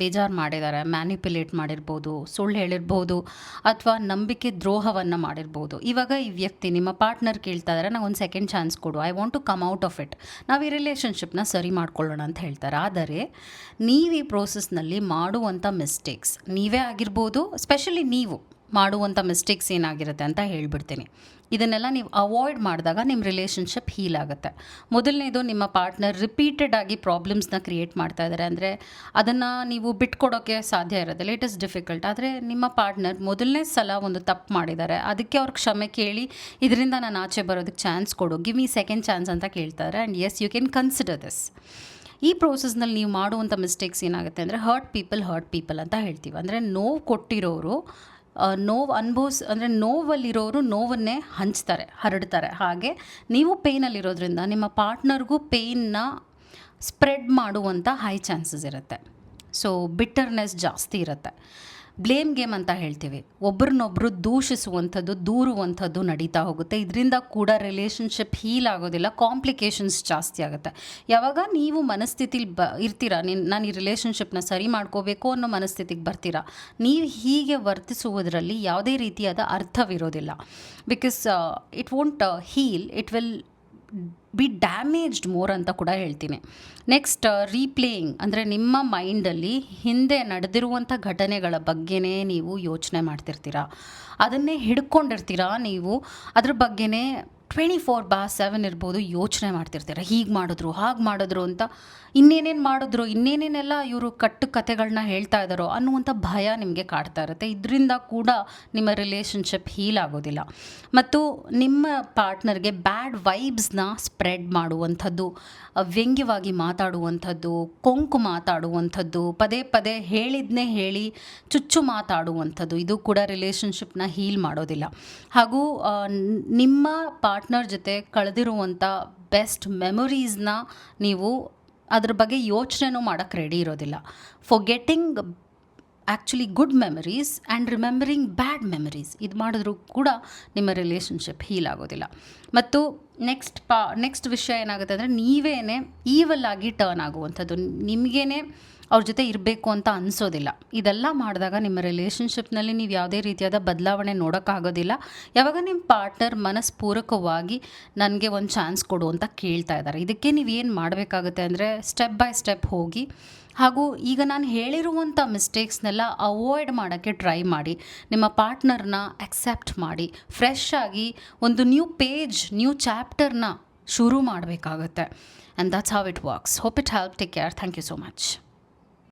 ಬೇಜಾರು ಮಾಡಿದ್ದಾರೆ, ಮ್ಯಾನಿಪ್ಯುಲೇಟ್ ಮಾಡಿರ್ಬೋದು, ಸುಳ್ಳು ಹೇಳಿರ್ಬೋದು, ಅಥವಾ ನಂಬಿಕೆ ದ್ರೋಹವನ್ನು ಮಾಡಿರ್ಬೋದು. ಇವಾಗ ಈ ವ್ಯಕ್ತಿ ನಿಮ್ಮ ಪಾರ್ಟ್ನರ್ ಕೇಳ್ತಾ ಇದ್ದಾರೆ, ನಂಗೆ ಸೆಕೆಂಡ್ ಚಾನ್ಸ್ ಕೊಡು, I want to come out of it, ನಾವು ಈ ರಿಲೇಷನ್ಶಿಪ್ನ ಸರಿ ಮಾಡ್ಕೊಳ್ಳೋಣ ಅಂತ ಹೇಳ್ತಾರೆ. ಆದರೆ ನೀವು ಈ ಪ್ರೋಸೆಸ್ನಲ್ಲಿ ಮಾಡುವಂಥ ಮಿಸ್ಟೇಕ್ಸ್ ನೀವೇ ಆಗಿರ್ಬೋದು, ಸ್ಪೆಷಲಿ ನೀವು ಮಾಡುವಂಥ ಮಿಸ್ಟೇಕ್ಸ್ ಏನಾಗಿರುತ್ತೆ ಅಂತ ಹೇಳ್ಬಿಡ್ತೀನಿ. ಇದನ್ನೆಲ್ಲ ನೀವು ಅವಾಯ್ಡ್ ಮಾಡಿದಾಗ ನಿಮ್ಮ ರಿಲೇಷನ್ಶಿಪ್ ಹೀಲ್ ಆಗುತ್ತೆ. ಮೊದಲನೇದು, ನಿಮ್ಮ ಪಾರ್ಟ್ನರ್ ರಿಪೀಟೆಡ್ ಆಗಿ ಪ್ರಾಬ್ಲಮ್ಸ್ನ ಕ್ರಿಯೇಟ್ ಮಾಡ್ತಾ ಇದ್ದಾರೆ ಅಂದರೆ ಅದನ್ನು ನೀವು ಬಿಟ್ಕೊಡೋಕ್ಕೆ ಸಾಧ್ಯ ಇರೋದಿಲ್ಲ, ಇಟ್ ಇಸ್ ಡಿಫಿಕಲ್ಟ್. ಆದರೆ ನಿಮ್ಮ ಪಾರ್ಟ್ನರ್ ಮೊದಲನೇ ಸಲ ಒಂದು ತಪ್ಪು ಮಾಡಿದ್ದಾರೆ, ಅದಕ್ಕೆ ಅವ್ರ ಕ್ಷಮೆ ಕೇಳಿ ಇದರಿಂದ ನಾನು ಆಚೆ ಬರೋದಕ್ಕೆ ಚಾನ್ಸ್ ಕೊಡು, ಗಿವ್ ಮೀ ಸೆಕೆಂಡ್ ಚಾನ್ಸ್ ಅಂತ ಕೇಳ್ತಾರೆ. And yes, you can consider this. ಈ ಪ್ರೋಸೆಸ್ನಲ್ಲಿ ನೀವು ಮಾಡುವಂಥ ಮಿಸ್ಟೇಕ್ಸ್ ಏನಾಗುತ್ತೆ ಅಂದರೆ ಹರ್ಟ್ ಪೀಪಲ್ ಅಂತ ಹೇಳ್ತೀವಿ. ಅಂದರೆ ನೋವು ಕೊಟ್ಟಿರೋರು ನೋವು ಅಂದರೆ ನೋವಲ್ಲಿರೋರು ನೋವನ್ನೇ ಹರಡ್ತಾರೆ. ಹಾಗೆ ನೀವು ಪೇಯ್ನಲ್ಲಿರೋದ್ರಿಂದ ನಿಮ್ಮ ಪಾರ್ಟ್ನರ್ಗೂ ಪೇಯ್ನ ಸ್ಪ್ರೆಡ್ ಮಾಡುವಂಥ ಹೈ ಚಾನ್ಸಸ್ ಇರುತ್ತೆ. ಸೊ ಬಿಟ್ಟರ್ನೆಸ್ ಜಾಸ್ತಿ ಇರುತ್ತೆ. ಬ್ಲೇಮ್ ಗೇಮ್ ಅಂತ ಹೇಳ್ತೀವಿ, ಒಬ್ರನ್ನೊಬ್ಬರು ದೂರುವಂಥದ್ದು ನಡೀತಾ ಹೋಗುತ್ತೆ. ಇದರಿಂದ ಕೂಡ ರಿಲೇಷನ್ಶಿಪ್ ಹೀಲ್ ಆಗೋದಿಲ್ಲ, ಕಾಂಪ್ಲಿಕೇಶನ್ಸ್ ಜಾಸ್ತಿ ಆಗುತ್ತೆ. ಯಾವಾಗ ನೀವು ಮನಸ್ಥಿತಿಲಿ ಇರ್ತೀರಾ, ನಾನು ಈ ರಿಲೇಷನ್ಶಿಪ್ನ ಸರಿ ಮಾಡ್ಕೋಬೇಕು ಅನ್ನೋ ಮನಸ್ಥಿತಿಗೆ ಬರ್ತೀರಾ, ನೀವು ಹೀಗೆ ವರ್ತಿಸುವುದರಲ್ಲಿ ಯಾವುದೇ ರೀತಿಯಾದ ಅರ್ಥವಿರೋದಿಲ್ಲ. Because it won't heal, it will be damaged more ಅಂತ ಕೂಡ ಹೇಳ್ತೀನಿ. ನೆಕ್ಸ್ಟ್, ರೀಪ್ಲೇಯಿಂಗ್ ಅಂದರೆ ನಿಮ್ಮ ಮೈಂಡಲ್ಲಿ ಹಿಂದೆ ನಡೆದಿರುವಂಥ ಘಟನೆಗಳ ಬಗ್ಗೆನೇ ನೀವು ಯೋಚನೆ ಮಾಡ್ತಿರ್ತೀರ, ಅದನ್ನೇ ಹಿಡ್ಕೊಂಡಿರ್ತೀರ ನೀವು, ಅದ್ರ ಬಗ್ಗೆನೇ 24/7 ಇರ್ಬೋದು ಯೋಚನೆ ಮಾಡ್ತಿರ್ತೀರ. ಹೀಗೆ ಮಾಡಿದ್ರು, ಹಾಗೆ ಮಾಡಿದ್ರು ಅಂತ, ಇನ್ನೇನೇನೆಲ್ಲ ಇವರು ಕಥೆಗಳನ್ನ ಹೇಳ್ತಾ ಇದ್ದಾರೋ ಅನ್ನುವಂಥ ಭಯ ನಿಮಗೆ ಕಾಡ್ತಾ ಇರುತ್ತೆ. ಇದರಿಂದ ಕೂಡ ನಿಮ್ಮ ರಿಲೇಷನ್ಶಿಪ್ ಹೀಲ್ ಆಗೋದಿಲ್ಲ. ಮತ್ತು ನಿಮ್ಮ ಪಾರ್ಟ್ನರ್ಗೆ ಬ್ಯಾಡ್ ವೈಬ್ಸ್ನ ಸ್ಪ್ರೆಡ್ ಮಾಡುವಂಥದ್ದು, ವ್ಯಂಗ್ಯವಾಗಿ ಮಾತಾಡುವಂಥದ್ದು, ಕೊಂಕು ಮಾತಾಡುವಂಥದ್ದು, ಪದೇ ಹೇಳಿದ್ನೇ ಹೇಳಿ ಚುಚ್ಚು ಮಾತಾಡುವಂಥದ್ದು, ಇದು ಕೂಡ ರಿಲೇಷನ್ಶಿಪ್ನ ಹೀಲ್ ಮಾಡೋದಿಲ್ಲ. ಹಾಗೂ ನಿಮ್ಮ ಪಾರ್ಟ್ನರ್ ಜೊತೆ ಕಳೆದಿರುವಂಥ ಬೆಸ್ಟ್ ಮೆಮೊರೀಸ್ನ ನೀವು ಅದ್ರ ಬಗ್ಗೆ ಯೋಚನೆನೂ ಮಾಡೋಕ್ಕೆ ರೆಡಿ ಇರೋದಿಲ್ಲ. Forgetting actually good memories and remembering bad memories, ಇದು ಮಾಡಿದ್ರೂ ಕೂಡ ನಿಮ್ಮ ರಿಲೇಷನ್ಶಿಪ್ ಹೀಲ್ ಆಗೋದಿಲ್ಲ. ಮತ್ತು ನೆಕ್ಸ್ಟ್ ವಿಷಯ ಏನಾಗುತ್ತೆ ಅಂದರೆ ನೀವೇನೇ ಈವಲ್ ಆಗಿ ಟರ್ನ್ ಆಗುವಂಥದ್ದು, ನಿಮಗೇನೆ ಅವ್ರ ಜೊತೆ ಇರಬೇಕು ಅಂತ ಅನಿಸೋದಿಲ್ಲ. ಇದೆಲ್ಲ ಮಾಡಿದಾಗ ನಿಮ್ಮ ರಿಲೇಷನ್ಶಿಪ್ನಲ್ಲಿ ನೀವು ಯಾವುದೇ ರೀತಿಯಾದ ಬದಲಾವಣೆ ನೋಡೋಕ್ಕಾಗೋದಿಲ್ಲ. ಯಾವಾಗ ನಿಮ್ಮ ಪಾರ್ಟ್ನರ್ ಮನಸ್ಪೂರ್ವಕವಾಗಿ ನನಗೆ ಒಂದು ಚಾನ್ಸ್ ಕೊಡು ಅಂತ ಕೇಳ್ತಾ ಇದ್ದಾರೆ, ಇದಕ್ಕೆ ನೀವೇನು ಮಾಡಬೇಕಾಗುತ್ತೆ ಅಂದರೆ ಸ್ಟೆಪ್ ಬೈ ಸ್ಟೆಪ್ ಹೋಗಿ, ಹಾಗೂ ಈಗ ನಾನು ಹೇಳಿರುವಂಥ ಮಿಸ್ಟೇಕ್ಸ್ನೆಲ್ಲ ಅವಾಯ್ಡ್ ಮಾಡೋಕ್ಕೆ ಟ್ರೈ ಮಾಡಿ. ನಿಮ್ಮ ಪಾರ್ಟ್ನರ್ನ ಅಕ್ಸೆಪ್ಟ್ ಮಾಡಿ, ಫ್ರೆಶ್ ಆಗಿ ಒಂದು ನ್ಯೂ ಚಾಪ್ಟರ್ನ ಶುರು ಮಾಡಬೇಕಾಗತ್ತೆ. And that's how it works. Hope it help. Take care. Thank you so much.